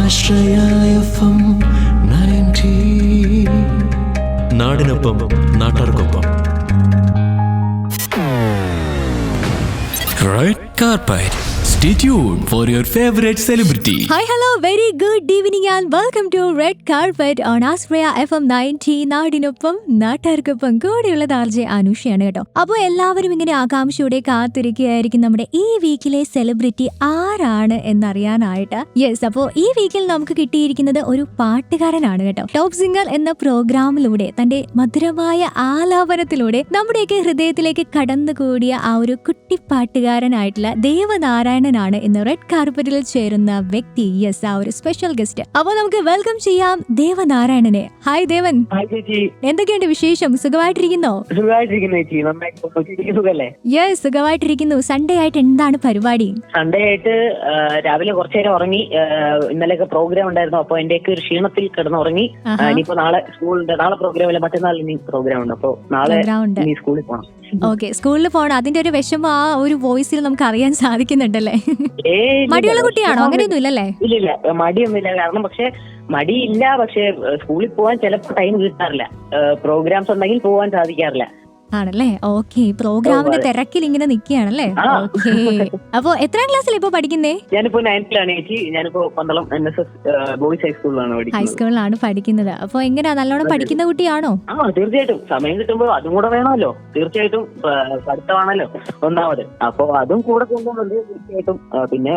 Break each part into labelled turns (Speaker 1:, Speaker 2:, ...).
Speaker 1: ആശ്രയ FM 90. നാടിനൊപ്പം നാട്ടാർക്കൊപ്പം. Red carpet. Stay tuned for your favorite celebrity.
Speaker 2: Hi, hello, very good evening and welcome to Red Carpet on Astraya FM 90. നാടിനൊപ്പം നാട്ടാർക്കൊപ്പം കൂടെയുള്ളത് RJ അനുഷയാണ് കേട്ടോ. അപ്പോൾ എല്ലാവരും ഇങ്ങനെ ആകാംക്ഷയോടെ കാത്തിരിക്കുകയായിരിക്കും നമ്മുടെ ഈ വീക്കിലെ സെലിബ്രിറ്റി ആരാണ് എന്നറിയാനായിട്ട്. യെസ്, അപ്പോൾ ഈ വീക്കിൽ നമുക്ക് കിട്ടിയിരിക്കുന്നത് ഒരു പാട്ടുകാരനാണ് കേട്ടോ. ടോപ്പ് സിംഗർ എന്ന പ്രോഗ്രാമിലൂടെ തന്റെ മധുരമായ ആലാപനത്തിലൂടെ നമ്മുടെയൊക്കെ ഹൃദയത്തിലേക്ക് കടന്നുകൂടിയ ആ ഒരു കുട്ടി പാട്ടുകാരനായിട്ടുള്ള ദേവനാരായണൻ ആണ് ഇന്ന് റെഡ് കാർപ്പറ്റിൽ ചേരുന്ന വ്യക്തി. യെസ്, ആ ഒരു സ്പെഷ്യൽ ഗസ്റ്റ്. അപ്പോൾ നമുക്ക് വെൽക്കം ചെയ്യാം ദേവനാരായണനെ. ഹായ് ദേവൻ, എന്തൊക്കെയുണ്ട് വിശേഷം? സുഖമായിട്ടിരിക്കുന്നോ? യെസ്, സുഖമായിട്ടിരിക്കുന്നു. സൺഡേ ആയിട്ട് എന്താണ് പരിപാടി?
Speaker 3: സൺഡേ ആയിട്ട് രാവിലെ കുറച്ചേരം ഉറങ്ങി. ഇന്നലെയൊക്കെ പ്രോഗ്രാം ഉണ്ടായിരുന്നു, അപ്പൊ എന്റെയൊക്കെ ഒരു ക്ഷീണത്തിൽ കിടന്നുറങ്ങി. ഇനിയിപ്പോ നാളെ സ്കൂളുണ്ട്, നാളെ പ്രോഗ്രാം ഇല്ല, മറ്റന്നാൾ ഇനി പ്രോഗ്രാം ഉണ്ട്. അപ്പൊ നാളെ ഇനി സ്കൂളിൽ പോകണം.
Speaker 2: ഓക്കെ, സ്കൂളിൽ പോകണം. അതിന്റെ ഒരു വിഷമം ആ ഒരു വോയിസിൽ നമുക്ക് അറിയാൻ സാധിക്കുന്നുണ്ടല്ലേ? മടിയുള്ള കുട്ടിയാണോ? അങ്ങനെയൊന്നും ഇല്ലല്ലേ?
Speaker 3: ഇല്ല, മടിയൊന്നുമില്ല. കാരണം പക്ഷെ മടിയില്ല, പക്ഷെ സ്കൂളിൽ പോകാൻ ചിലപ്പോൾ ടൈം കിട്ടാറില്ല. പ്രോഗ്രാംസ് ഉണ്ടെങ്കിൽ പോകാൻ സാധിക്കാറില്ല.
Speaker 2: ആണല്ലേ? ഓക്കെ, പ്രോഗ്രാമിന്റെ തിരക്കിൽ ഇങ്ങനെ നിൽക്കുകയാണല്ലേ? ഓക്കെ. അപ്പൊ എത്രാം ക്ലാസ്സിൽ ഇപ്പൊ പഠിക്കുന്നേ?
Speaker 3: ഞാനിപ്പോ 9th-ലാണ് ചേച്ചി. ഞാനിപ്പോ പന്തളം NSS ബോയ്സ് ഹൈസ്കൂളിലാണ് പഠിക്കുന്നത്.
Speaker 2: ഹൈസ്കൂളിലാണ് പഠിക്കുന്നത്. അപ്പൊ എങ്ങനെയാ, നല്ലോണം പഠിക്കുന്ന കുട്ടിയാണോ?
Speaker 3: തീർച്ചയായിട്ടും. സമയം കിട്ടുമ്പോ അതും കൂടെ വേണമല്ലോ. തീർച്ചയായിട്ടും പഠിത്തമാണല്ലോ ഒന്നാമത്. അപ്പൊ അതും കൂടെ കൊണ്ടുപോകുന്നുണ്ട് തീർച്ചയായിട്ടും. പിന്നെ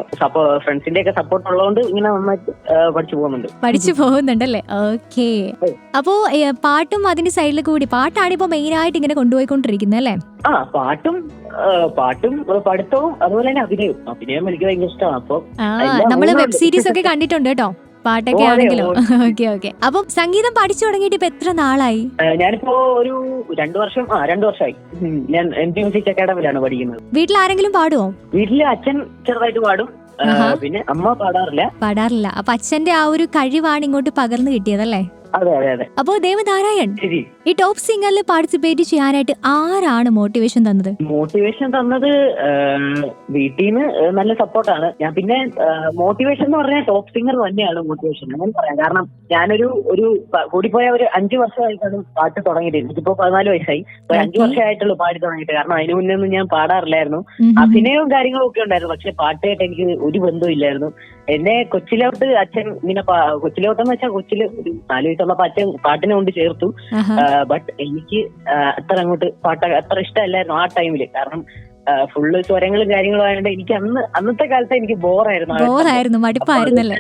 Speaker 3: ഫ്രണ്ട്സിന്റെ ഒക്കെ സപ്പോർട്ട് ഉള്ളതുകൊണ്ട് ഇങ്ങനെ നന്നായിട്ട് പഠിച്ചു പോകുന്നുണ്ടല്ലേ? ഓക്കെ. അപ്പോ പാട്ടും അതിന്റെ സൈഡിൽ കൂടി, പാട്ടാണ് ഇപ്പൊ മെയിൻ ആയിട്ട് ഇങ്ങനെ കൊണ്ടുപോയിക്കൊണ്ടിരിക്കുന്നത് അല്ലേ? പാട്ടും പഠിത്തവും അതുപോലെ തന്നെ അഭിനയം എനിക്ക് ഭയങ്കര ഇഷ്ടമാണ്. അപ്പൊ
Speaker 2: നമ്മള് വെബ് സീരീസ് ഒക്കെ കണ്ടിട്ടുണ്ട് കേട്ടോ, പാട്ടൊക്കെ ആണെങ്കിലും. Okay okay. അപ്പം സംഗീതം പഠിച്ചു തുടങ്ങിയിട്ട് ഇപ്പൊ എത്ര നാളായി?
Speaker 3: ഞാനിപ്പോ ഒരു 2 വർഷമായി. ഞാൻ MG മ്യൂസിക് അക്കാഡമിയിലാണ് പഠിക്കുന്നത്.
Speaker 2: വീട്ടിൽ ആരെങ്കിലും പാടുവോ?
Speaker 3: വീട്ടില് അച്ഛൻ ചെറുതായിട്ട് പാടും, പിന്നെ അമ്മ പാടാറില്ല.
Speaker 2: അപ്പൊ അച്ഛന്റെ ആ ഒരു കഴിവാണ് ഇങ്ങോട്ട് പകർന്നു കിട്ടിയതല്ലേ?
Speaker 3: അതെ.
Speaker 2: അപ്പോ ദേവനാരായൺ, ഈ ടോപ്പ് സിംഗറിൽ പാർട്ടിസിപ്പേറ്റ് ചെയ്യാനായിട്ട് ആരാണ് മോട്ടിവേഷൻ തന്നത്?
Speaker 3: മോട്ടിവേഷൻ തന്നത് വീട്ടിൽ നിന്ന് നല്ല സപ്പോർട്ടാണ്. ഞാൻ പിന്നെ മോട്ടിവേഷൻ എന്ന് പറഞ്ഞാൽ ടോപ്പ് സിംഗർ തന്നെയാണ് മോട്ടിവേഷൻ എന്ന് പറയാം. കാരണം ഞാനൊരു കൂടിപ്പോയ ഒരു 5 വർഷമായിട്ടാണ് പാട്ട് തുടങ്ങിയിട്ട്. എനിക്കിപ്പോ 14 വയസ്സായി. 5 വർഷമായിട്ടുള്ളൂ പാടി തുടങ്ങിയിട്ട്. കാരണം അതിന് മുന്നേ ഒന്നും ഞാൻ പാടാറില്ലായിരുന്നു. അഭിനയവും കാര്യങ്ങളും ഒക്കെ ഉണ്ടായിരുന്നു, പക്ഷെ പാട്ടായിട്ട് എനിക്ക് ഒരു ബന്ധവും ഇല്ലായിരുന്നു. എന്നെ കൊച്ചിലോട്ട് അച്ഛൻ ഇങ്ങനെ കൊച്ചിലോട്ടെന്ന് വെച്ചാൽ കൊച്ചില് ഒരു 4 വയസ്സുള്ളപ്പോ അച്ഛൻ പാട്ടിനെ കൊണ്ട് ചേർത്തു. ബട്ട് എനിക്ക് അത്ര അങ്ങോട്ട് പാട്ട് അത്ര ഇഷ്ടമല്ലായിരുന്നു ആ ടൈമില്. കാരണം ഫുള്ള് സ്വരങ്ങളും കാര്യങ്ങളും ആയതുകൊണ്ട് എനിക്ക് അന്നത്തെ കാലത്ത് എനിക്ക് ബോറായിരുന്നു,
Speaker 2: മടുപ്പായിരുന്നല്ലേ?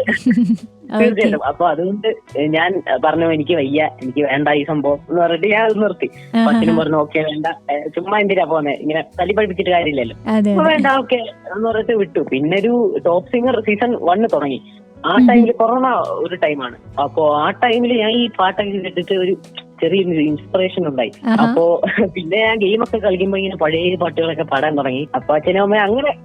Speaker 3: തീർച്ചയായിട്ടും. അപ്പൊ അതുകൊണ്ട് ഞാൻ പറഞ്ഞു എനിക്ക് വയ്യ, എനിക്ക് വേണ്ട ഈ സംഭവം എന്ന് പറഞ്ഞിട്ട് ഞാൻ അത് നിർത്തി. അച്ഛനും പറഞ്ഞു ഓക്കെ വേണ്ട, ചുമ്മാ എന്തിനാ പോന്നെ, ഇങ്ങനെ തല്ലി പഠിപ്പിച്ചിട്ട് കാര്യമില്ലല്ലോ, വേണ്ട ഓക്കെ എന്ന് പറഞ്ഞിട്ട് വിട്ടു. പിന്നെ ഒരു ടോപ്പ് സിംഗർ സീസൺ 1 തുടങ്ങി. ആ ടൈമിൽ കൊറോണ ഒരു ടൈമാണ്. അപ്പോ ആ ടൈമിൽ ഞാൻ ഈ പാട്ടൊക്കെ കേട്ടിട്ട് ഒരു ചെറിയൊരു ഇൻസ്പിറേഷൻ ഉണ്ടായി. അപ്പോ പിന്നെ ഞാൻ ഗെയിമൊക്കെ കളിക്കുമ്പോ ഇങ്ങനെ പഴയ പാട്ടുകളൊക്കെ പാടാൻ തുടങ്ങി. അപ്പൊ അച്ഛനും അമ്മ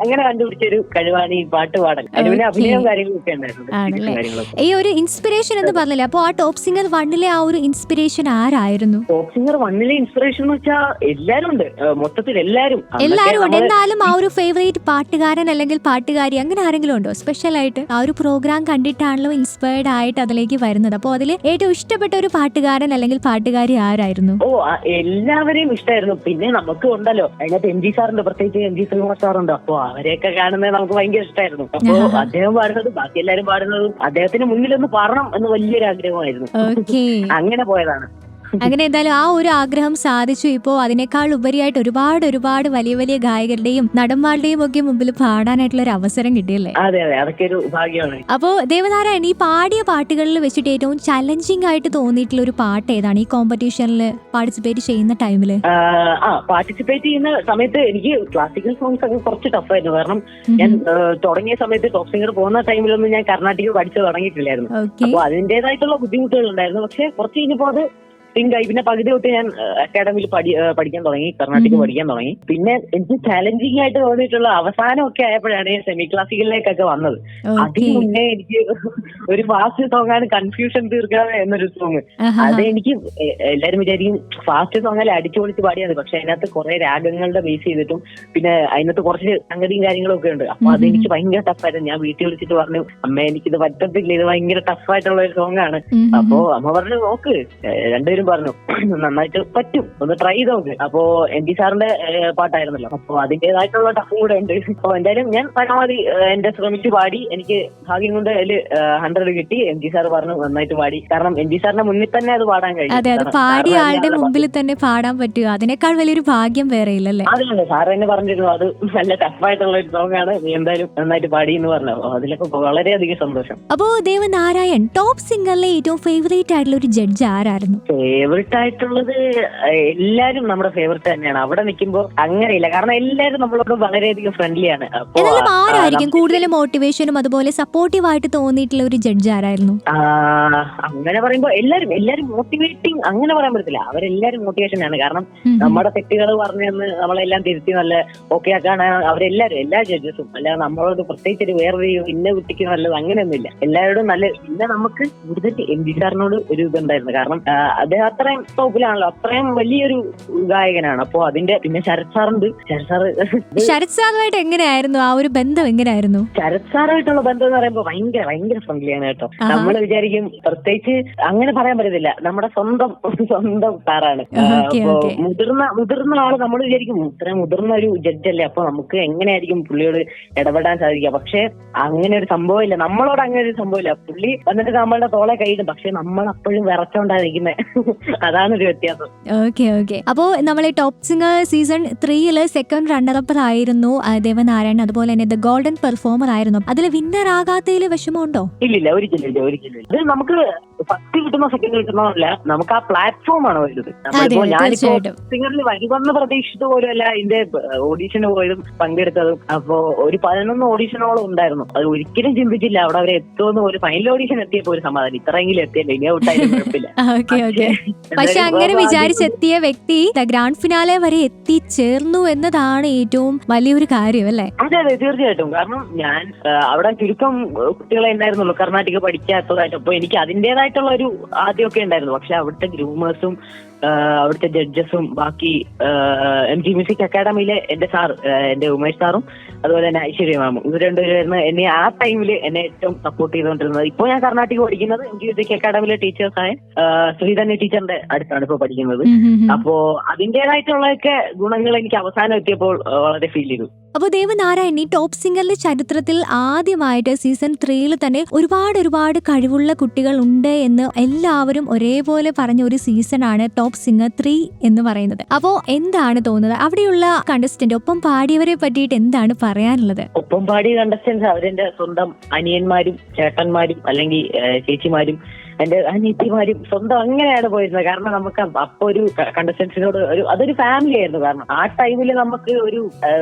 Speaker 3: അങ്ങനെ കണ്ടുപിടിച്ചൊരു കഴിവാണ് ഈ പാട്ട് പാടൽ. അതിന് അഭിനയവും കാര്യങ്ങളൊക്കെ ഉണ്ടായിരുന്നു.
Speaker 2: ഈ ഒരു ഇൻസ്പിറേഷൻ എന്ന് പറഞ്ഞില്ലേ, അപ്പൊ ആ ടോപ്പ് സിംഗർ 1-ലെ ആ ഒരു ഇൻസ്പിറേഷൻ ആരായിരുന്നു?
Speaker 3: ടോപ്പ് സിംഗർ 1-ലെ ഇൻസ്പിറേഷൻ എന്ന് വെച്ചാൽ എല്ലാരും ഉണ്ട്, മൊത്തത്തിൽ എല്ലാരും
Speaker 2: ഉണ്ട്. എന്നാലും ആ ഒരു ഫേവറേറ്റ് പാട്ടുകാരൻ അല്ലെങ്കിൽ പാട്ടുകാരി അങ്ങനെ ആരെങ്കിലും ഉണ്ടോ സ്പെഷ്യൽ ആയിട്ട്? ആ ഒരു പ്രോഗ്രാം കണ്ടിട്ടാണല്ലോ ഇൻസ്പയർഡ് ആയിട്ട് അതിലേക്ക് വരുന്നത്. അപ്പൊ അതിൽ ഏറ്റവും ഇഷ്ടപ്പെട്ട ഒരു പാട്ടുകാരൻ അല്ലെങ്കിൽ പാട്ടുകാരി ആരായിരുന്നു?
Speaker 3: എല്ലാവരെയും ഇഷ്ടമായിരുന്നു. പിന്നെ നമുക്ക് ഉണ്ടല്ലോ അതിനകത്ത് MG സാറുണ്ട്, പ്രത്യേകിച്ച് MG ശ്രീകുമാർ സാറുണ്ട്. അപ്പൊ അവരെയൊക്കെ കാണുന്നത് നമുക്ക് ഭയങ്കര ഇഷ്ടമായിരുന്നു. അപ്പൊ അദ്ദേഹം പാടുന്നതും ബാക്കി എല്ലാരും പാടുന്നതും അദ്ദേഹത്തിന് മുന്നിലൊന്ന് പാടണം എന്ന് വലിയൊരു ആഗ്രഹമായിരുന്നു. അങ്ങനെ പോയതാണ്.
Speaker 2: അങ്ങനെ എന്തായാലും ആ ഒരു ആഗ്രഹം സാധിച്ചു. ഇപ്പോ അതിനേക്കാൾ ഉപരിയായിട്ട് ഒരുപാട് വലിയ വലിയ ഗായകരുടെയും നടന്മാരുടെയും ഒക്കെ മുമ്പിൽ പാടാനായിട്ടുള്ള ഒരു അവസരം കിട്ടിയല്ലേ?
Speaker 3: അതെ, അതൊക്കെ ഒരു ഭാഗ്യമാണ്.
Speaker 2: അപ്പോ ദേവനാരായൺ, ഈ പാടിയ പാട്ടുകളിൽ വെച്ചിട്ട് ഏറ്റവും ചലഞ്ചിങ് ആയിട്ട് തോന്നിയിട്ടുള്ള ഒരു പാട്ട് ഏതാണ് ഈ കോമ്പറ്റീഷനിൽ പാർട്ടിസിപ്പേറ്റ് ചെയ്യുന്ന ടൈമില്?
Speaker 3: പാർട്ടിസിപ്പേറ്റ് ചെയ്യുന്ന സമയത്ത് എനിക്ക് ക്ലാസിക്കൽ സോങ്സ് ഒക്കെ കുറച്ച് ടഫായിരുന്നു. കാരണം ഞാൻ തുടങ്ങിയ സമയത്ത് ടോപ്പ് സിംഗർ പോകുന്ന ടൈമിലൊന്നും ഞാൻ കർണാട്ടിക് പഠിച്ചു തുടങ്ങിയിട്ടില്ലായിരുന്നു. അപ്പൊ അതിന്റേതായിട്ടുള്ള ബുദ്ധിമുട്ടുകൾ ഉണ്ടായിരുന്നു. പക്ഷെ കുറച്ച് കഴിഞ്ഞപ്പോ അത് സിങ്കായി. പിന്നെ പകുതി തൊട്ട് ഞാൻ അക്കാഡമിയിൽ പഠിക്കാൻ തുടങ്ങി, കർണാട്ടിക് പഠിക്കാൻ തുടങ്ങി. പിന്നെ എനിക്ക് ചാലഞ്ചിങ് ആയിട്ട് തോന്നിയിട്ടുള്ള അവസാനമൊക്കെ ആയപ്പോഴാണ് സെമി ക്ലാസിക്കലിലേക്കൊക്കെ വന്നത്. അതിന് മുന്നേ എനിക്ക് ഒരു ഫാസ്റ്റ് സോങ് ആണ് കൺഫ്യൂഷൻ തീർക്കാതെ എന്നൊരു സോങ്. അത് എനിക്ക് എല്ലാരും വിചാരിക്കും ഫാസ്റ്റ് സോങ്ങിൽ അടിച്ചു പൊളിച്ച് പാടിയത്, പക്ഷെ അതിനകത്ത് കുറെ രാഗങ്ങളുടെ ബേസ് ചെയ്തിട്ടും പിന്നെ അതിനകത്ത് കുറച്ച് സംഗതിയും കാര്യങ്ങളും ഒക്കെ ഉണ്ട്. അപ്പൊ അതെനിക്ക് ഭയങ്കര ടഫായിരുന്നു. ഞാൻ വീട്ടിൽ വിളിച്ചിട്ട് പറഞ്ഞു, അമ്മ എനിക്കിത് പറ്റത്തില്ല, ഇത് ഭയങ്കര ടഫായിട്ടുള്ള ഒരു സോങ് ആണ്. അപ്പൊ അമ്മ പറഞ്ഞു നോക്ക്, രണ്ടുപേരും പറഞ്ഞു നന്നായിട്ട് പറ്റും, ഒന്ന് ട്രൈ ചെയ്ത് നോക്ക്. അപ്പോ എം.ജി. സാറിന്റെ പാട്ടായിരുന്നല്ലോ, അപ്പൊ അതിന്റേതായിട്ടുള്ള ടഫും കൂടെ ഉണ്ട്. അപ്പൊ എന്തായാലും ഞാൻ പരമാവധി എന്റെ ശ്രമിച്ച് പാടി. എനിക്ക് ഭാഗ്യം കൊണ്ട് അതില് 100 കിട്ടി. എം.ജി. സാർ പറഞ്ഞു നന്നായിട്ട് പാടി. കാരണം എം.ജി. സാറിന്റെ മുന്നിൽ തന്നെ അത് പാടാൻ കഴിയും.
Speaker 2: അതെ, അത് പാടിയ ആളുടെ മുമ്പിൽ തന്നെ പാടാൻ പറ്റുക, അതിനേക്കാൾ വലിയൊരു ഭാഗ്യം വേറെ ഇല്ലല്ലേ.
Speaker 3: അതെ, സാർ തന്നെ പറഞ്ഞിരുന്നു അത് നല്ല ടഫായിട്ടുള്ള ഒരു സോങ് ആണ്, നീ എന്തായാലും നന്നായിട്ട് പാടി എന്ന് പറഞ്ഞു. അതിലൊക്കെ വളരെയധികം സന്തോഷം.
Speaker 2: അപ്പോ ദേവനാരായൺ, ടോപ്പ് സിംഗറിലെ ഏറ്റവും ഫേവറേറ്റ് ആയിട്ടുള്ള ഒരു ജഡ്ജ് ആരായിരുന്നു?
Speaker 3: ഫേവറേറ്റ് ആയിട്ടുള്ളത് എല്ലാരും നമ്മുടെ ഫേവറേറ്റ് തന്നെയാണ്. അവിടെ നിൽക്കുമ്പോ അങ്ങനെയില്ല, കാരണം എല്ലാരും നമ്മളോട് വളരെയധികം ഫ്രണ്ട്ലി ആണ്.
Speaker 2: എന്നാലും ആരായിരിക്കും കൂടുതൽ മോട്ടിവേഷനും അതുപോലെ സപ്പോർട്ടീവ് ആയിട്ട് തോന്നിയിട്ടുള്ള ഒരു ജഡ്ജ് ആരായിരുന്നു?
Speaker 3: അങ്ങനെ പറയുമ്പോ എല്ലാരും മോട്ടിവേറ്റിംഗ് അങ്ങനെ പറയാൻ പറ്റത്തില്ല. അവരെല്ലാരും മോട്ടിവേഷൻ ആണ്. കാരണം നമ്മുടെ തെറ്റുകൾ പറഞ്ഞു തന്ന് നമ്മളെല്ലാം തിരുത്തി നല്ല ഓക്കെ ആക്കാണ് അവരെല്ലാരും, എല്ലാ ജഡ്ജസും. അല്ലാതെ നമ്മളോട് പ്രത്യേകിച്ച് ഒരു വേറൊരു ഇന്ന കുട്ടിക്ക് നല്ലത് അങ്ങനെയൊന്നുമില്ല. എല്ലാവരോടും നല്ല. പിന്നെ നമുക്ക് കൂടുതൽ എം.ജി. സാറിനോട് ഒരു ഇതുണ്ടായിരുന്നു, കാരണം അദ്ദേഹം അത്രയും ടോപ്പിലാണല്ലോ, അത്രയും വലിയൊരു ഗായകനാണ്. അപ്പൊ അതിന്റെ പിന്നെ ശരത് സാറുണ്ട്.
Speaker 2: ശരത് സാറുമായിട്ട് എങ്ങനെയായിരുന്നു ആ ഒരു ബന്ധം? എങ്ങനെയായിരുന്നു
Speaker 3: ശരത് സാറായിട്ടുള്ള ബന്ധം എന്ന് പറയുമ്പോൾ ഭയങ്കര ഫ്രണ്ട്ലിയാണ് കേട്ടോ. നമ്മൾ വിചാരിക്കും, പ്രത്യേകിച്ച് അങ്ങനെ പറയാൻ പറ്റത്തില്ല, നമ്മുടെ സ്വന്തം സാറാണ്. അപ്പൊ മുതിർന്ന ആള് നമ്മൾ വിചാരിക്കും ഇത്രയും മുതിർന്ന ഒരു ജഡ്ജല്ലേ, അപ്പൊ നമുക്ക് എങ്ങനെയായിരിക്കും പുള്ളിയോട് ഇടപെടാൻ സാധിക്കുക. പക്ഷെ അങ്ങനെ ഒരു സംഭവമില്ല, നമ്മളോട് അങ്ങനെ ഒരു സംഭവമില്ല. പുള്ളി വന്നിട്ട് നമ്മളുടെ തോളെ കൈയിടും, പക്ഷെ നമ്മൾ അപ്പോഴും വിറച്ചോണ്ടായിരിക്കുന്നത്. അതാണ് ഒരു വ്യത്യാസം.
Speaker 2: ഓക്കെ. അപ്പോ നമ്മളെ top singer season 3 second runner-up ആയിരുന്നു ദേവനാരായൺ, അതുപോലെ തന്നെ ദ ഗോൾഡൻ പെർഫോമർ ആയിരുന്നു. അതിൽ വിന്നർ ആകാത്തതിൽ വിഷമമുണ്ടോ?
Speaker 3: ഇല്ല, ഒരിക്കലും. ഇത് നമുക്ക് ഫസ്റ്റ് കിട്ടുന്ന സെക്കൻഡ് കിട്ടുന്നതല്ല, നമുക്ക് ആ പ്ലാറ്റ്ഫോം ആണ് വരുന്നത്. ഞാനിപ്പോ സിംഗറിൽ വരുമെന്ന് പ്രതീക്ഷിച്ചിട്ട് പോലും അല്ല ഇതിന്റെ ഓഡീഷന് പോയതും പങ്കെടുത്തതും. അപ്പോ ഒരു 11 ഓഡീഷനോളം ഉണ്ടായിരുന്നു. അത് ഒരിക്കലും ചിന്തിച്ചില്ല അവിടെ അവരെ എത്തുമെന്ന്. ഒരു ഫൈനൽ ഓഡീഷൻ എത്തിയപ്പോ ഒരു സമാധാനം, ഇത്രയെങ്കിലും എത്തിയല്ലോ, ഇനി ഔട്ടായാലും കുഴപ്പമില്ല.
Speaker 2: പക്ഷെ അങ്ങനെ വിചാരിച്ചെത്തിയ വ്യക്തി ഗ്രാൻഡ് ഫിനാലെ വരെ എത്തിച്ചേർന്നു എന്നതാണ് ഏറ്റവും വലിയൊരു കാര്യം അല്ലേ?
Speaker 3: അതെ, തീർച്ചയായിട്ടും. കാരണം ഞാൻ അവിടെ ചുരുക്കം കുട്ടികളെ ഉണ്ടായിരുന്നുള്ളൂ കർണാട്ടിക് പഠിക്കാത്തതായിട്ട്. അപ്പൊ എനിക്ക് അതിന്റേതായിട്ടുള്ള ഒരു ആദ്യമൊക്കെ ഉണ്ടായിരുന്നു. പക്ഷെ അവിടുത്തെ ഗ്രൂമേഴ്സും അവിടുത്തെ ജഡ്ജസും ബാക്കി എം.ജി. മ്യൂസിക് അക്കാഡമിയിലെ എന്റെ സാർ, എന്റെ ഉമേഷ് സാറും അതുപോലെ തന്നെ ഐശ്വര്യ മാമും, ഇവർ രണ്ടുപേരായിരുന്നു എന്നെ ആ ടൈമിൽ എന്നെ ഏറ്റവും സപ്പോർട്ട് ചെയ്തുകൊണ്ടിരുന്നത്. ഇപ്പൊ ഞാൻ കർണാട്ടിക് പഠിക്കുന്നത് എം.ജി. മ്യൂസിക് അക്കാഡമിയിലെ ടീച്ചേഴ്സായ ശ്രീധന്യ ടീച്ചറിന്റെ അടുത്താണ് ഇപ്പൊ പഠിക്കുന്നത്. അപ്പോ അതിന്റേതായിട്ടുള്ളതൊക്കെ ഗുണങ്ങൾ എനിക്ക് അവസാനം എത്തിയപ്പോൾ വളരെ ഫീൽ ചെയ്തു.
Speaker 2: അപ്പോൾ ദേവനാരായൺ, ഈ ടോപ്പ് സിംഗറിന്റെ ചരിത്രത്തിൽ ആദ്യമായിട്ട് സീസൺ 3 തന്നെ ഒരുപാട് കഴിവുള്ള കുട്ടികൾ ഉണ്ട് എന്ന് എല്ലാവരും ഒരേപോലെ പറഞ്ഞ ഒരു സീസണാണ് ടോപ്പ് സിംഗർ 3 എന്ന് പറയുന്നത്. അപ്പോ എന്താണ് തോന്നുന്നത്? അവിടെയുള്ള കണ്ടസ്റ്റന്റ്, ഒപ്പം പാടിയവരെ പറ്റിയിട്ട് എന്താണ് പറയാനുള്ളത്?
Speaker 3: ഒപ്പം പാടിയ കണ്ടസ്റ്റൻസ് അവരെന്റെ സ്വന്തം അനിയന്മാരും ചേട്ടന്മാരും അല്ലെങ്കിൽ ചേച്ചിമാരും എന്റെ അനിയത്തിമാരും സ്വന്തം അങ്ങനെയാണ് പോയിരുന്നത്. കാരണം നമുക്ക് അപ്പൊ ഒരു കണ്ടസ്റ്റൻസിനോട് അതൊരു ഫാമിലി ആയിരുന്നു. കാരണം ആ ടൈമിൽ നമുക്ക് ഒരു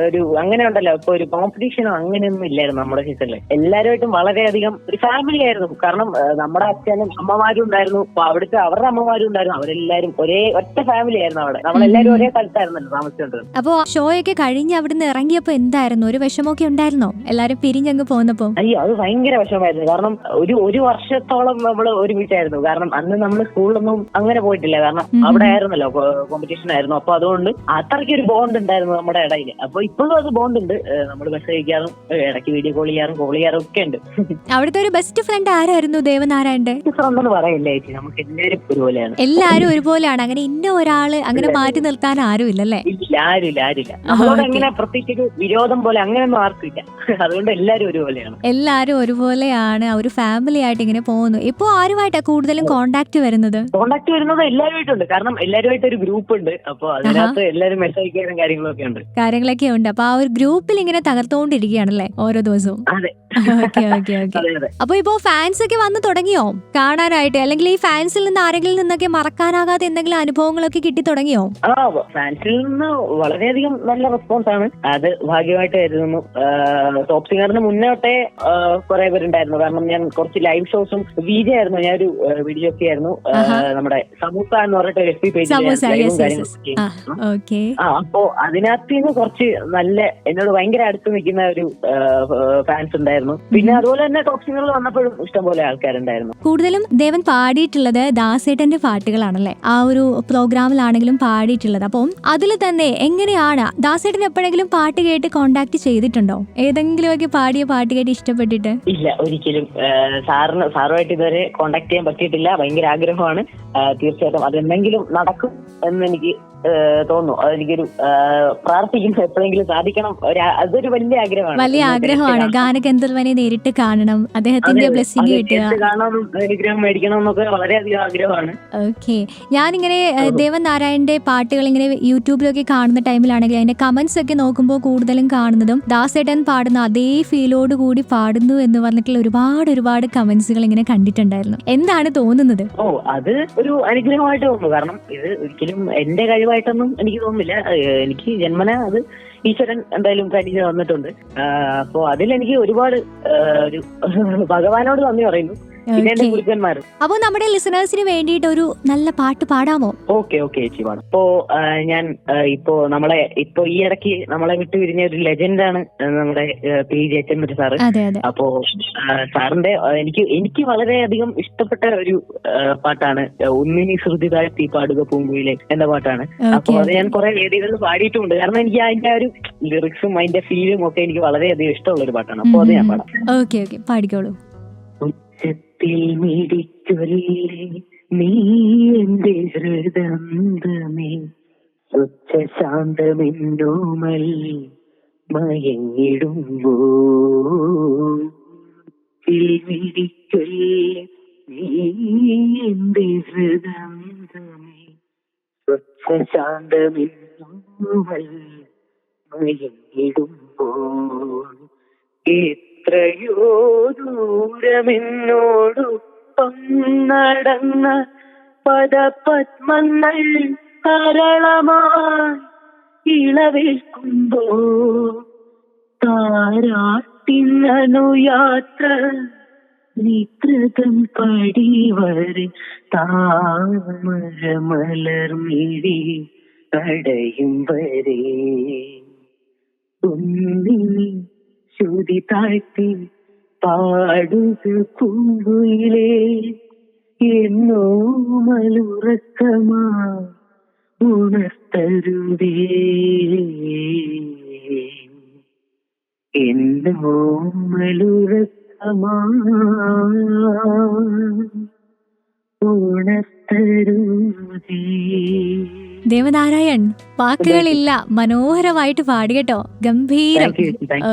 Speaker 3: അങ്ങനെ ഉണ്ടല്ലോ, ഇപ്പൊ ഒരു കോമ്പറ്റീഷനോ അങ്ങനെയൊന്നും ഇല്ലായിരുന്നു നമ്മുടെ സീസണിൽ. എല്ലാവരുമായിട്ടും വളരെയധികം ഒരു ഫാമിലി ആയിരുന്നു. കാരണം നമ്മുടെ അച്ഛനും അമ്മമാരും ഉണ്ടായിരുന്നു, അവിടുത്തെ അവരുടെ അമ്മമാരും ഉണ്ടായിരുന്നു. അവരെല്ലാരും ഒറ്റ ഫാമിലി ആയിരുന്നു അവിടെ. നമ്മളെല്ലാരും ഒരേ സ്ഥലത്തായിരുന്നല്ലോ താമസിച്ചുകൊണ്ടിരുന്നത്.
Speaker 2: അപ്പോ ഷോയൊക്കെ കഴിഞ്ഞ് അവിടുന്ന് ഇറങ്ങിയപ്പോ എന്തായിരുന്നു? ഒരു വിഷമമൊക്കെ ഉണ്ടായിരുന്നോ എല്ലാരും പിരിഞ്ഞങ്ങ് പോകുന്നപ്പോ?
Speaker 3: അയ്യോ, അത് ഭയങ്കര വിഷമമായിരുന്നു. കാരണം ഒരു വർഷത്തോളം നമ്മൾ ഒരുമിച്ചായിരുന്നു. കാരണം അന്ന് നമ്മൾ സ്കൂളിലൊന്നും അങ്ങനെ പോയിട്ടില്ല. കാരണം അവിടെ ആയിരുന്നല്ലോ കോമ്പറ്റീഷൻ ആയിരുന്നു. അപ്പൊ അതുകൊണ്ട് അത്രയ്ക്ക് ഒരു ബോണ്ട് ഉണ്ടായിരുന്നു നമ്മുടെ ഇടയിൽ. അപ്പൊ ഇപ്പോഴും അത് ബോണ്ട് ഉണ്ട്. നമ്മൾ മെസ്സേജ് അയക്കാറും ഇടയ്ക്ക് വീഡിയോ കോൾ ചെയ്യാറും ഒക്കെ ഉണ്ട്.
Speaker 2: അവിടുത്തെ ഒരു ബെസ്റ്റ് ഫ്രണ്ട് ആരായിരുന്നു ദേവനാരായണന്റെ?
Speaker 3: ഫ്രണ്ട് എന്ന് പറയില്ല ചേച്ചി, നമുക്ക് എല്ലാവരും ഒരുപോലെയാണ്.
Speaker 2: എല്ലാരും ഒരുപോലെയാണ്, അങ്ങനെ ഇന്ന ഒരാള് അങ്ങനെ മാറ്റി നിർത്താൻ ആരും ഇല്ലല്ലേ?
Speaker 3: ഇല്ല, ആരുമില്ല. നമ്മളോട് അങ്ങനെ പ്രത്യേകിച്ച് ഒരു വിരോധം പോലെ അങ്ങനെയൊന്നും ആർക്കില്ല. അതുകൊണ്ട് എല്ലാരും ഒരുപോലെയാണ്.
Speaker 2: എല്ലാരും ഒരുപോലെയാണ്, ഒരു ഫാമിലി ആയിട്ട് ഇങ്ങനെ പോകുന്നു. ഇപ്പൊ ആരുമായിട്ടാ കൂടുതലും കോണ്ടാക്ട് വരുന്നത്
Speaker 3: എല്ലാവരുമായിട്ടുണ്ട്. കാരണം എല്ലാവരുമായിട്ട് ഒരു ഗ്രൂപ്പ് ഉണ്ട്. അപ്പൊ അതിനകത്ത് എല്ലാവരും മെസ്സേജ് അയക്കാനും കാര്യങ്ങളൊക്കെ ഉണ്ട്.
Speaker 2: അപ്പൊ ആ ഒരു ഗ്രൂപ്പിൽ ഇങ്ങനെ തകർത്തുകൊണ്ടിരിക്കുകയാണല്ലേ ഓരോ ദിവസവും?
Speaker 3: അതെ.
Speaker 2: അപ്പൊ ഇപ്പോ ഫാൻസ് ഒക്കെ വന്ന് തുടങ്ങിയോ കാണാനായിട്ട്? അല്ലെങ്കിൽ ഈ ഫാൻസിൽ നിന്ന് ആരെങ്കിലും നിന്നൊക്കെ മറക്കാനാകാത്ത എന്തെങ്കിലും അനുഭവങ്ങളൊക്കെ കിട്ടി തുടങ്ങിയോ?
Speaker 3: ഫാൻസിൽ നിന്ന് വളരെയധികം നല്ല റെസ്പോൺസ് ആണ്. അത് ഭാഗ്യമായിട്ട് കരുതുന്നു. ടോപ്പ് സിംഗറിന് മുന്നോട്ടേ കുറെ പേരുണ്ടായിരുന്നു. കാരണം ഞാൻ കുറച്ച് ലൈവ് ഷോസും വിജയായിരുന്നു. ഞാൻ ഒരു വീഡിയോ ഒക്കെ ആയിരുന്നു. നമ്മുടെ സമൂസ എന്ന് പറഞ്ഞിട്ട് ഒരു FB പേജ്. അപ്പോ അതിനകത്ത് നിന്ന് കുറച്ച് നല്ല എന്നോട് ഭയങ്കര അടുത്ത് നിൽക്കുന്ന ഒരു ഫാൻസ് ഉണ്ടായിരുന്നു. പിന്നെ അതുപോലെ തന്നെ ടോപ് സിംഗറിൽ വന്നപ്പോഴും ഇഷ്ടംപോലെ ആൾക്കാരുണ്ടായിരുന്നു.
Speaker 2: കൂടുതലും ദേവൻ പാടിയിട്ടുള്ളത് ദാസേട്ടന്റെ പാട്ടുകളാണല്ലേ, ആ ഒരു പ്രോഗ്രാമിലാണെങ്കിലും പാടിയിട്ടുള്ളത്. അപ്പം അതിൽ തന്നെ എങ്ങനെയാണ് ദാസേട്ടൻ എപ്പോഴെങ്കിലും പാട്ട് കേട്ട് കോണ്ടാക്ട് ചെയ്തിട്ടുണ്ടോ? ഏതെങ്കിലുമൊക്കെ പാടിയ പാട്ട് കേട്ട് ഇഷ്ടപ്പെട്ടിട്ട്?
Speaker 3: ഇല്ല, ഒരിക്കലും. സാറുമായിട്ട് ഇതുവരെ കോണ്ടാക്ട് ചെയ്യാൻ പറ്റിയിട്ടില്ല. ഭയങ്കര ആഗ്രഹമാണ്. തീർച്ചയായിട്ടും അതെന്തെങ്കിലും നടക്കും എന്ന് എനിക്ക് തോന്നുന്നു. അതെനിക്കൊരു പ്രാർത്ഥിക്കുന്നു എപ്പോഴെങ്കിലും സാധിക്കണം. അതൊരു വലിയ
Speaker 2: ആഗ്രഹമാണ്. ഗാനഗന്ധർവനെ നേരിട്ട് കാണണം, അദ്ദേഹത്തിന്റെ ബ്ലെസ്സിംഗ് കിട്ടുക,
Speaker 3: അനുഗ്രഹം മേടിക്കണം എന്നൊക്കെ വളരെയധികം ആഗ്രഹമാണ്.
Speaker 2: ഓക്കെ. ഞാനിങ്ങനെ ദേവൻ നാരായണന്റെ പാട്ടുകൾ ഇങ്ങനെ യൂട്യൂബിലൊക്കെ കാണുന്ന ടൈമിലാണെങ്കിൽ അതിന്റെ കമന്റ്സ് ഒക്കെ നോക്കുമ്പോൾ കൂടുതലും കാണുന്നതും ദാസേട്ടൻ പാടുന്ന അതേ ഫീലോട് കൂടി പാടുന്നു എന്ന് പറഞ്ഞിട്ടുള്ള ഒരുപാട് കമന്റ്സുകൾ ഇങ്ങനെ കണ്ടിട്ടുണ്ടായിരുന്നു. എന്താണ് തോന്നുന്നത്?
Speaker 3: അത് ഒരു അനുഗ്രഹമായിട്ട് തോന്നുന്നു. കാരണം ഇത് ഒരിക്കലും എന്റെ കഴിവായിട്ടൊന്നും എനിക്ക് തോന്നുന്നില്ല. എനിക്ക് ജന്മന അത് ഈശ്വരൻ എന്തായാലും കനിഞ്ഞ് വന്നിട്ടുണ്ട്. അപ്പോ അതിലെനിക്ക് ഒരുപാട് ഒരു ഭഗവാനോട് നന്ദി പറയുന്നു.
Speaker 2: അപ്പൊ നമ്മുടെ ലിസണേഴ്സിന് വേണ്ടിയിട്ട് ഒരു നല്ല പാട്ട് പാടാമോ?
Speaker 3: ഓക്കെ ചേച്ചി പാടാം. ഞാൻ നമ്മളെ ഈ ഇടയ്ക്ക് നമ്മളെ വിട്ടു പിരിഞ്ഞ ഒരു ലെജൻഡാണ് നമ്മുടെ പി ജയചന്ദ്രൻ സാറ്. അപ്പോ സാറിന്റെ എനിക്ക് വളരെയധികം ഇഷ്ടപ്പെട്ട ഒരു പാട്ടാണ് ഒന്നിനി ശ്രുതി താഴ്ത്തി പാടുക പൂങ്കുയിലെ എന്ന പാട്ടാണ്. അപ്പൊ അത് ഞാൻ കുറെ വേദികളിൽ പാടിയിട്ടുമുണ്ട്. കാരണം എനിക്ക് അതിന്റെ ഒരു ലിറിക്സും അതിന്റെ ഫീലും ഒക്കെ എനിക്ക് വളരെയധികം ഇഷ്ടമുള്ള ഒരു പാട്ടാണ്. അപ്പൊ അത് ഞാൻ പാടാം.
Speaker 2: ഓക്കെ പാടിക്കോളൂ.
Speaker 3: നീ എന്റെ ഹൃദയന്തമേ സ്വച്ഛശാന്തമെന്നോമൽ മയങ്ങിടുമ്പോ നീ എന്റെ ഹൃദയന്തമേ സ്വച്ഛശാന്തമെന്നോമൽ മയങ്ങിടുമ്പോ എത്രയോ ദൂരമെന്നോടൊപ്പം നടന്ന പദപത്മങ്ങൾ സരളമായി ഇളവേൽക്കുമ്പോ താരാട്ടിനനുയാത്ര നിത്രകം പടിവരെ താമരമലർമിഴി അടയും വരെ ഒന്നിനി ശ്രുതി താഴ്ത്തി പാടുക പൂങ്കുയിലേ എന്നോ മലുറക്കമാ ഉണർത്തരുതേ എന്നോ മലുറക്കമാ ഉണർത്തരുതേ.
Speaker 2: ദേവനാരായൺ, വാക്കുകളില്ല, മനോഹരമായിട്ട് പാടി കേട്ടോ, ഗംഭീരം.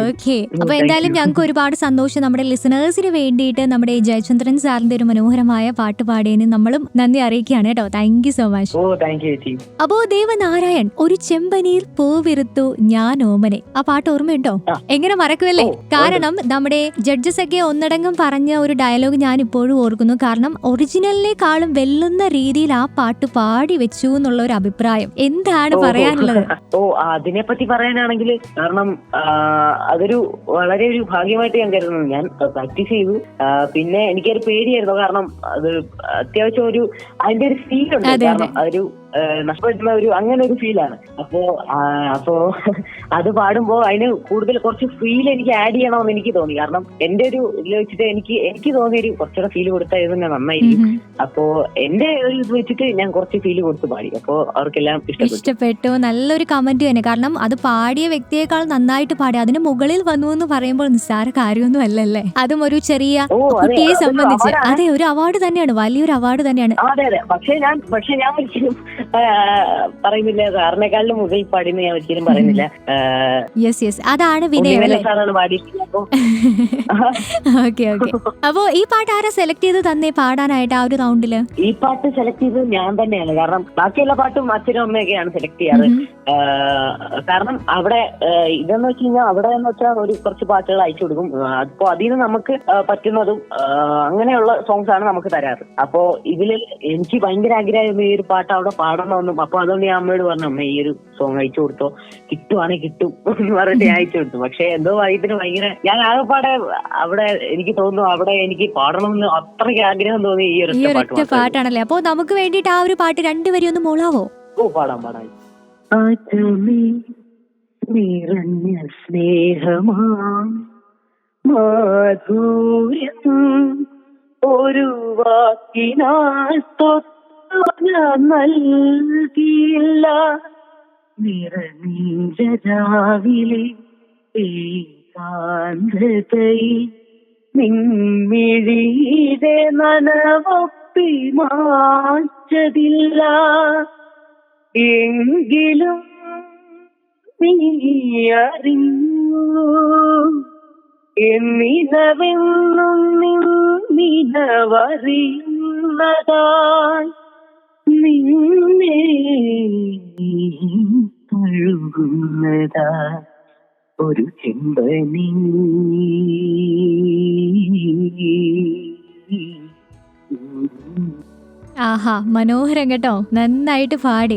Speaker 2: ഓക്കെ. അപ്പൊ എന്തായാലും ഞങ്ങൾക്ക് ഒരുപാട് സന്തോഷം. നമ്മുടെ ലിസണേഴ്സിന് വേണ്ടിയിട്ട് നമ്മുടെ ജയചന്ദ്രൻ സാറിന്റെ ഒരു മനോഹരമായ പാട്ട് പാടിയതിന് നമ്മളും നന്ദി അറിയിക്കുകയാണ് കേട്ടോ. Thank you so much. അപ്പോ ദേവനാരായൺ, ഒരു ചെമ്പനീർ പൂവിറുത്തു ഞാൻ ഓമനെ, ആ പാട്ട് ഓർമ്മയുണ്ടോ? എങ്ങനെ മറക്കുമല്ലേ? കാരണം നമ്മുടെ ജഡ്ജസ് ഒക്കെ ഒന്നടങ്കം പറഞ്ഞ ഒരു ഡയലോഗ് ഞാൻ ഇപ്പോഴും ഓർക്കുന്നു. കാരണം ഒറിജിനലിനെക്കാളും വെല്ലുന്ന രീതിയിൽ ആ പാട്ട് പാടി വെച്ചു എന്നുള്ള ഒരു അഭിപ്രായം എന്താണ് പറയാനുള്ളത്?
Speaker 3: അതിനെപ്പറ്റി പറയാനാണെങ്കിൽ, കാരണം അതൊരു വളരെ ഒരു ഭാഗ്യമായിട്ട് ഞാൻ കരുതുന്നു. ഞാൻ പ്രാക്ടീസ് ചെയ്തു. പിന്നെ എനിക്കൊരു പേടിയായിരുന്നു. കാരണം അത് അത്യാവശ്യം അതിന്റെ ഒരു ഫീൽ ഉണ്ട്. കാരണം അതൊരു നഷ്ടപ്പെടുന്ന അങ്ങനെ ഒരു ഫീലാണ്. അപ്പോ അത് പാടുമ്പോ അതിന് കൂടുതൽ കുറച്ച് ഫീൽ എനിക്ക് ആഡ് ചെയ്യണമെന്ന് എനിക്ക് തോന്നി. കാരണം എന്റെ ഒരു ഇതിൽ വെച്ചിട്ട് എനിക്ക് തോന്നിയൊരു കുറച്ചുകൂടെ ഫീൽ കൊടുത്താൽ നന്നായിരിക്കും. അപ്പോ എന്റെ ഒരു ഇത് വെച്ചിട്ട് ഞാൻ കുറച്ച് ഫീൽ കൊടുത്ത് പാടി. അപ്പോ അവർക്കെല്ലാം ഇഷ്ടപ്പെട്ടു.
Speaker 2: നല്ലൊരു കമന്റ് തന്നെ. കാരണം അത് പാടിയ വ്യക്തിയേക്കാൾ നന്നായിട്ട് പാടി അതിന് മുകളിൽ വന്നു എന്ന് പറയുമ്പോൾ നിസ്സാര കാര്യമൊന്നും അല്ലല്ലേ. അതും ഒരു ചെറിയ കുട്ടിയെ സംബന്ധിച്ച് അതെ ഒരു അവാർഡ് തന്നെയാണ്, വലിയൊരു അവാർഡ് തന്നെയാണ്.
Speaker 3: അതെ. പക്ഷെ ഞാൻ ഒരിക്കലും പറയുന്നില്ല സാറിനെക്കാളും മുകളിൽ പാടിന്ന് ഞാൻ ഒരിക്കലും പറയുന്നില്ല.
Speaker 2: അതാണ് വിനയം. ഓക്കെ. അപ്പോ ഈ പാട്ട് ആരാ സെലക്ട് ചെയ്ത് തന്നെ പാടാനായിട്ട് ആ ഒരു റൗണ്ടില്?
Speaker 3: ഈ പാട്ട് സെലക്ട് ചെയ്തത് ഞാൻ തന്നെയാണ്. കാരണം ബാക്കിയുള്ള പാട്ടും അച്ഛനും അമ്മയൊക്കെയാണ് സെലക്ട് ചെയ്യാറ്. കാരണം അവിടെ ഇതെന്ന് വെച്ച് കഴിഞ്ഞാൽ അവിടെ എന്ന് വെച്ചാൽ ഒരു കുറച്ച് പാട്ടുകൾ അയച്ചു കൊടുക്കും. അപ്പോ അതിൽ നിന്ന് നമുക്ക് പറ്റുന്നതും അങ്ങനെയുള്ള സോങ്സ് ആണ് നമുക്ക് തരാറ്. അപ്പോ ഇതില് എനിക്ക് ഭയങ്കര ആഗ്രഹമായിരുന്നു ഈ ഒരു പാട്ട് അവിടെ പാടണമെന്നും. അപ്പൊ അതുകൊണ്ട് ഞാൻ അമ്മയോട് പറഞ്ഞു, അമ്മ ഈ ഒരു സോങ് അയച്ചു കൊടുത്തോ, കിട്ടുവാണെങ്കിൽ കിട്ടും എന്ന് പറഞ്ഞിട്ട് ഞാൻ അയച്ചു കൊടുത്തു. പക്ഷെ എന്തോ ഇതിന് ഭയങ്കര, ഞാൻ ആകെപ്പാടെ അവിടെ എനിക്ക് തോന്നുന്നു അവിടെ എനിക്ക് പാടണമെന്ന് അത്രയ്ക്ക് ആഗ്രഹം തോന്നി ഈ
Speaker 2: ഒരൊറ്റ പാട്ടാണല്ലേ. അപ്പൊ നമുക്ക് വേണ്ടിട്ട് ആ ഒരു പാട്ട് രണ്ടുപേരും ഒന്ന് മോളാവോ?
Speaker 3: ഓ പാടാം. നിറഞ്ഞ സ്നേഹമാ മാധുര്യം ഒരു വാക്കിനാൽ നൽകിയില്ല, നിറഞ്ഞരാവിലെ ഏകാന്തതയിൽ നിൻമിഴിയുടെ നനവൊപ്പി മാറ്റതില്ല, എങ്കിലും നീ അറിഞ്ഞു എന്നിനവെന്നും നിന്നവറിയുന്നതായി നിന്നെ തഴുകുന്നതാ ഒരു ചെമ്പനീ.
Speaker 2: ആഹാ, മനോഹരം കേട്ടോ, നന്നായിട്ട് പാടി.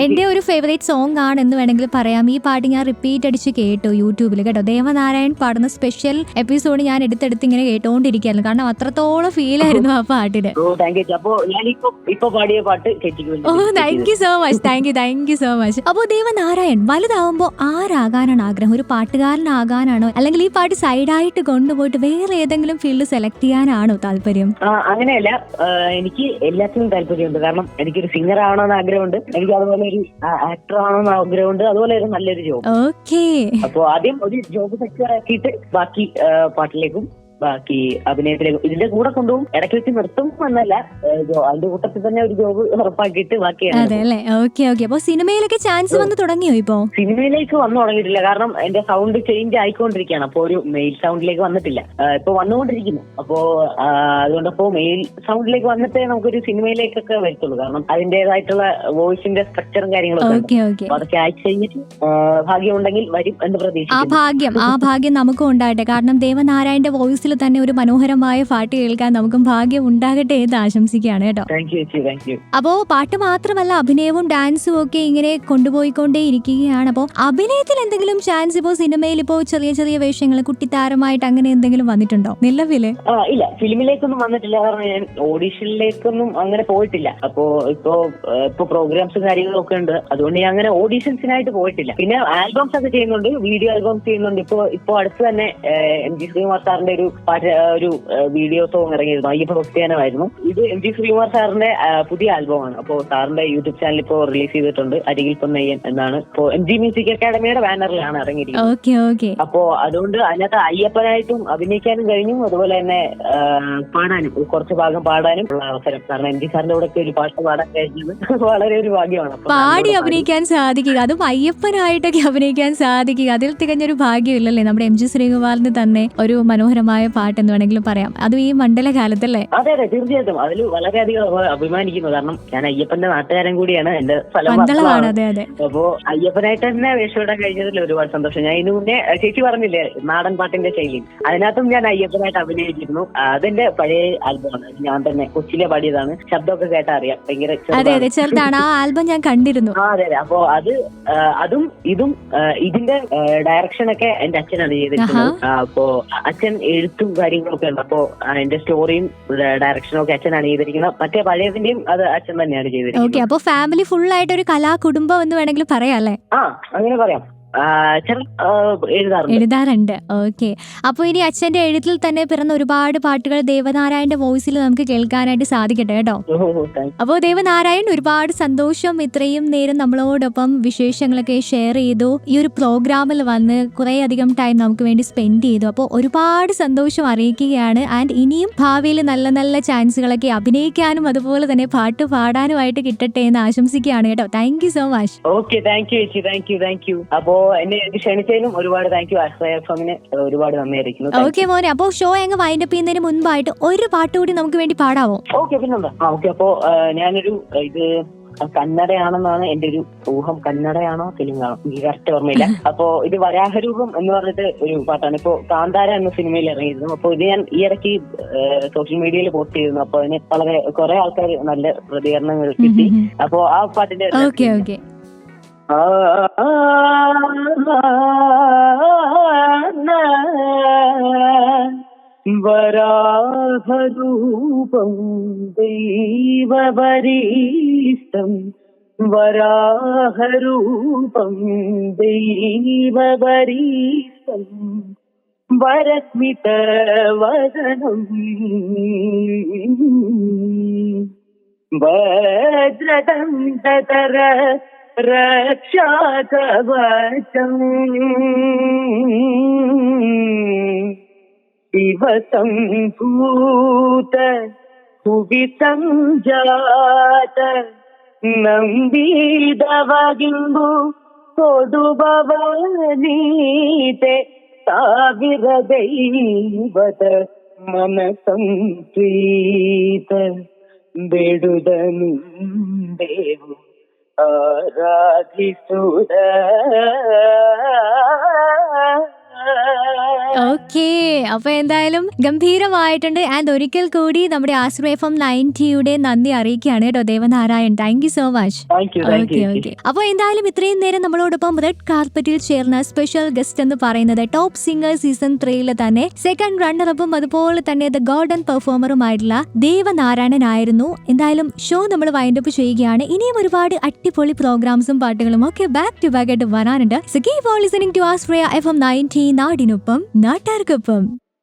Speaker 2: എന്റെ ഒരു ഫേവറേറ്റ് സോങ് ആണ് എന്ന് വേണമെങ്കിൽ പറയാം. ഈ പാട്ട് ഞാൻ റിപ്പീറ്റ് അടിച്ച് കേട്ടു യൂട്യൂബിൽ കേട്ടോ. ദേവനാരായൺ പാടുന്ന സ്പെഷ്യൽ എപ്പിസോഡ് ഞാൻ എടുത്തെടുത്ത് ഇങ്ങനെ കേട്ടോണ്ടിരിക്കുകയായിരുന്നു. കാരണം അത്രത്തോളം ഫീൽ ആയിരുന്നു ആ പാട്ടിന്. Oh thank you so much, thank you so much. അപ്പോ ദേവനാരായൺ വലുതാവുമ്പോ ആരാകാനാണ് ആഗ്രഹം? ഒരു പാട്ടുകാരനാകാനാണോ, അല്ലെങ്കിൽ ഈ പാട്ട് സൈഡായിട്ട് കൊണ്ടുപോയിട്ട് വേറെ ഏതെങ്കിലും ഫീൽഡ് സെലക്ട് ചെയ്യാനാണോ താല്പര്യം?
Speaker 3: അങ്ങനെയല്ല, എനിക്ക് എല്ലാത്തിനും താല്പര്യമുണ്ട്. കാരണം എനിക്കൊരു സിംഗർ ആവണമെന്ന് ആഗ്രഹമുണ്ട്, എനിക്ക് അതുപോലെ ഒരു ആക്ടർ ആവണമെന്ന് ആഗ്രഹമുണ്ട്, അതുപോലെ ഒരു നല്ലൊരു ജോബ്.
Speaker 2: ഓക്കെ,
Speaker 3: അപ്പൊ ആദ്യം ഒരു ജോബ് സെക്യൂർ ആക്കിയിട്ട് ബാക്കി പാട്ടിലേക്കും ബാക്കി അഭിനയത്തിലേക്കും ഇതിന്റെ കൂടെ കൊണ്ടുപോകും. ഇടയ്ക്ക് വെച്ച് നിർത്തും എന്നല്ല, അതിന്റെ കൂട്ടത്തിൽ തന്നെ ഒരു ജോബ് ഉറപ്പാക്കിയിട്ട് ബാക്കിയാണ്.
Speaker 2: അതെ അല്ലേ? Okay okay. അപ്പൊ സിനിമയിലൊക്കെ ചാൻസ് വന്ന് തുടങ്ങിയോ? ഇപ്പോ
Speaker 3: സിനിമയിലേക്ക് വന്നു തുടങ്ങിയിട്ടില്ല, കാരണം എന്റെ സൗണ്ട് ചേഞ്ച് ആയിക്കൊണ്ടിരിക്കുകയാണ്. അപ്പൊ ഒരു മെയിൽ സൗണ്ടിലേക്ക് വന്നിട്ടില്ല, ഇപ്പൊ വന്നുകൊണ്ടിരിക്കുന്നു. അപ്പോ അതുകൊണ്ടപ്പോ മെയിൽ സൗണ്ടിലേക്ക് വന്നിട്ടേ നമുക്കൊരു സിനിമയിലേക്കൊക്കെ വരത്തുള്ളൂ. കാരണം അതിന്റേതായിട്ടുള്ള വോയിസിന്റെ സ്ട്രക്ചറും കാര്യങ്ങളൊക്കെ അതൊക്കെ അയച്ചു കഴിഞ്ഞിട്ട് ഭാഗ്യം ഉണ്ടെങ്കിൽ വരും എന്ന് പ്രതീക്ഷിക്കുന്നു.
Speaker 2: ആ ഭാഗ്യം നമുക്കും ഉണ്ടാകട്ടെ. കാരണം ദേവനാരായണന്റെ വോയിസ് തന്നെ ഒരു മനോഹരമായ പാട്ട് കേൾക്കാൻ നമുക്കും ഭാഗ്യം ഉണ്ടാകട്ടെ എന്ന് ആശംസിക്കുകയാണ് കേട്ടോ. അപ്പോ പാട്ട് മാത്രമല്ല, അഭിനയവും ഡാൻസും ഒക്കെ ഇങ്ങനെ കൊണ്ടുപോയിക്കൊണ്ടേ ഇരിക്കുകയാണ്. അപ്പോ അഭിനയത്തിൽ എന്തെങ്കിലും ചാൻസ് ഇപ്പോ സിനിമയിൽ ഇപ്പോ ചെറിയ ചെറിയ വേഷങ്ങൾ കുട്ടിത്താരമായിട്ട് അങ്ങനെ എന്തെങ്കിലും വന്നിട്ടുണ്ടോ നിലവില്?
Speaker 3: ഇല്ല, ഫിലിമിലേക്കൊന്നും വന്നിട്ടില്ല. കാരണം ഞാൻ ഓഡീഷനിലേക്കൊന്നും അങ്ങനെ പോയിട്ടില്ല. അപ്പോ ഇപ്പോ പ്രോഗ്രാംസും കാര്യങ്ങളും ഒക്കെ ഉണ്ട്, അതുകൊണ്ട് ഞാൻ അങ്ങനെ ഓഡീഷൻസിനായിട്ട് പോയിട്ടില്ല. പിന്നെ ആൽബംസ് ഒക്കെ ചെയ്യുന്നുണ്ട്, വീഡിയോ ആൽബംസ് ചെയ്യുന്നുണ്ട്. ഇപ്പോ അടുത്ത് തന്നെ എം ജി ശ്രീകുമാർ സാറിന്റെ ഒരു വീഡിയോ സോങ് ഇറങ്ങിയിരുന്നു, അയ്യപ്പ ഭക്തിയാനമായിരുന്നു. ഇത് എം ജി ശ്രീകുമാർ സാറിന്റെ പുതിയ ആൽബമാണ്. അപ്പോ സാറിന്റെ യൂട്യൂബ് ചാനൽ ഇപ്പോ റിലീസ് ചെയ്തിട്ടുണ്ട്, അരികിൽ പൊന്നയ്യൻ എന്നാണ്. ഇപ്പോ എം ജി മ്യൂസിക് അക്കാഡമിയുടെ ബാനറിലാണ് ഇറങ്ങിയിരിക്കുന്നത്. അപ്പോ അതുകൊണ്ട് അതിനകത്ത് അയ്യപ്പനായിട്ടും അഭിനയിക്കാനും കഴിഞ്ഞു, അതുപോലെ തന്നെ പാടാനും കുറച്ച് ഭാഗം പാടാനും ഉള്ള അവസരം. കാരണം എം ജി സാറിന്റെ കൂടെ ഒരു പാട്ട് പാടാൻ കഴിഞ്ഞത് വളരെ ഒരു ഭാഗ്യമാണ്.
Speaker 2: പാടി അഭിനയിക്കാൻ സാധിക്കുക, അതും അയ്യപ്പനായിട്ടൊക്കെ അഭിനയിക്കാൻ സാധിക്കുക, അതിൽ തികഞ്ഞൊരു ഭാഗ്യമില്ലല്ലേ നമ്മുടെ എം ജി ശ്രീകുമാറിന് തന്നെ ഒരു മനോഹരമായ പാട്ട് എന്ന് വേണമെങ്കിലും പറയാം, അതും ഈ മണ്ഡലകാലത്തല്ലേ?
Speaker 3: അതെ അതെ, തീർച്ചയായിട്ടും അതിൽ വളരെയധികം അഭിമാനിക്കുന്നു. കാരണം ഞാൻ അയ്യപ്പന്റെ നാട്ടുകാരൻ കൂടിയാണ്, എന്റെ സ്ഥലം. അപ്പോ അയ്യപ്പനായിട്ട് തന്നെ വേഷമിടാൻ കഴിഞ്ഞതിൽ ഒരുപാട് സന്തോഷം. ഞാൻ ഇതിനു മുന്നേ ചേച്ചി പറഞ്ഞില്ലേ നാടൻ പാട്ടിന്റെ ശൈലി, അതിനകത്തും ഞാൻ അയ്യപ്പനായിട്ട് അഭിനയിച്ചിരുന്നു. അതിന്റെ പഴയ ആൽബമാണ്, ഞാൻ തന്നെ കൊച്ചിലെ പാടിയതാണ്. ശബ്ദമൊക്കെ കേട്ടാ അറിയാം, ഭയങ്കര
Speaker 2: ചെറുതാണ്. ആ ആൽബം ഞാൻ കണ്ടിരുന്നു.
Speaker 3: അതെ അതെ. അപ്പോ അതും ഇതും ഇതിന്റെ ഡയറക്ഷൻ ഒക്കെ എന്റെ അച്ഛനാണ് ചെയ്തിരിക്കുന്നത്. അപ്പോ അച്ഛൻ എഴുത്തും കാര്യങ്ങളൊക്കെ ഉണ്ട്. അപ്പോ അതിന്റെ സ്റ്റോറിയും ഡയറക്ഷനും ഒക്കെ അച്ഛനാണ് ചെയ്തിരിക്കുന്നത്. മറ്റേ പഴയതിന്റെയും അത് അച്ഛൻ തന്നെയാണ് ചെയ്തിരിക്കുന്നത്.
Speaker 2: അപ്പൊ ഫാമിലി ഫുൾ ആയിട്ട് ഒരു കലാകുടുംബം എന്ന് വേണമെങ്കിൽ പറയാം അല്ലേ?
Speaker 3: അങ്ങനെ പറയാം.
Speaker 2: എഴുതാറുണ്ട്. ഓക്കെ. അപ്പൊ ഇനി അച്ഛന്റെ എഴുത്തിൽ തന്നെ പിറന്ന ഒരുപാട് പാട്ടുകൾ ദേവനാരായണന്റെ വോയിസിൽ നമുക്ക് കേൾക്കാനായിട്ട് സാധിക്കട്ടെ കേട്ടോ. അപ്പോ ദേവനാരായൺ, ഒരുപാട് സന്തോഷം ഇത്രയും നേരം നമ്മളോടൊപ്പം വിശേഷങ്ങളൊക്കെ ഷെയർ ചെയ്തു, ഈ ഒരു പ്രോഗ്രാമിൽ വന്ന് കുറെ അധികം ടൈം നമുക്ക് വേണ്ടി സ്പെൻഡ് ചെയ്തു. അപ്പോൾ ഒരുപാട് സന്തോഷം അറിയിക്കുകയാണ്. ആൻഡ് ഇനിയും ഭാവിയിൽ നല്ല നല്ല ചാൻസുകളൊക്കെ അഭിനയിക്കാനും അതുപോലെ തന്നെ പാട്ട് പാടാനുമായിട്ട് കിട്ടട്ടെ എന്ന് ആശംസിക്കുകയാണ് കേട്ടോ. Thank you so much.
Speaker 3: Okay, thank you ചേച്ചി, താങ്ക് യു. അപ്പോ എന്നെ ക്ഷണിച്ചതിനും ഒരുപാട് താങ്ക് യു. ആശ്രയ എഫ്എമ്മിന് ഒരുപാട് നന്ദിയായിരിക്കുന്നു.
Speaker 2: ഓക്കെ മോനെ, അപ്പോ ഷോ അങ്ങ് വൈൻഡപ്പ് ചെയ്യുന്നതിന് മുൻപായിട്ട് ഒരു പാട്ട് കൂടി നമുക്ക് വേണ്ടി പാടാവോ?
Speaker 3: ഓക്കെ, പിന്നെന്താ. ഓക്കെ, അപ്പോ ഞാനൊരു ഇത് കന്നഡയാണെന്നാണ് എന്റെ ഒരു ഊഹം. കന്നഡയാണോ തെലുങ്കാണോ എനിക്ക് കറക്റ്റ് ഓർമ്മയില്ല. അപ്പോ ഇത് വരാഹരൂപം എന്ന് പറഞ്ഞിട്ട് ഒരു പാട്ടാണ്. ഇപ്പോ കാന്താര എന്ന സിനിമയിൽ ഇറങ്ങിയിരുന്നു. അപ്പൊ ഇത് ഞാൻ ഈ ഇടയ്ക്ക് സോഷ്യൽ മീഡിയയിൽ പോസ്റ്റ് ചെയ്തിരുന്നു. അപ്പൊ അതിന് വളരെ കുറെ ആൾക്കാർ നല്ല പ്രതികരണങ്ങൾ കിട്ടി. അപ്പോ ആ പാട്ടിന്റെ വരാഹരൂപം ദൈവവരീഷ്ടം വരാഹരൂപം ദൈവവരീഷ്ടം വരസ്മിതവദനം വജ്രദന്തധര രക്ഷാകവചം ദിവസംഭൂത ഭുവി സംജാത ನಂಬಿದವಾಗಿಂಬು ಕೊಡುಬವನೀತೆ ಸಾವಿರ ದೈವದ ಮನಸಂಪ್ರೀತ ಬೇಡುದನು ದೇವು ആരാധിസുര.
Speaker 2: ഓക്കെ, അപ്പൊ എന്തായാലും ഗംഭീരമായിട്ടുണ്ട്. ആൻഡ് ഒരിക്കൽ കൂടി നമ്മുടെ ആശ്രയ FM 90യുടെ നന്ദി അറിയിക്കുകയാണ് കേട്ടോ Devanarayan. Thank you so much. Okay. അപ്പൊ എന്തായാലും ഇത്രയും നേരം നമ്മളോടൊപ്പം റെഡ് കാർപ്പറ്റിൽ ചേർന്ന സ്പെഷ്യൽ ഗസ്റ്റ് എന്ന് പറയുന്നത് ടോപ്പ് സിംഗർ സീസൺ 3 തന്നെ സെക്കൻഡ് റണ്ണറപ്പും അതുപോലെ തന്നെ ദ ഗോൾഡൻ പെർഫോമറുമായിട്ടുള്ള ദേവനാരായണൻ ആയിരുന്നു. എന്തായാലും ഷോ നമ്മൾ വൈൻഡപ്പ് ചെയ്യുകയാണ്. ഇനിയും ഒരുപാട് അടിപൊളി പ്രോഗ്രാംസും പാട്ടുകളും ഒക്കെ ബാക്ക് ടു ബാക്ക് ആയിട്ട് വരാനുണ്ട്. So keep on listening to Ashraya FM 90 നാടിനൊപ്പം നാട്ടാർക്കൊപ്പം.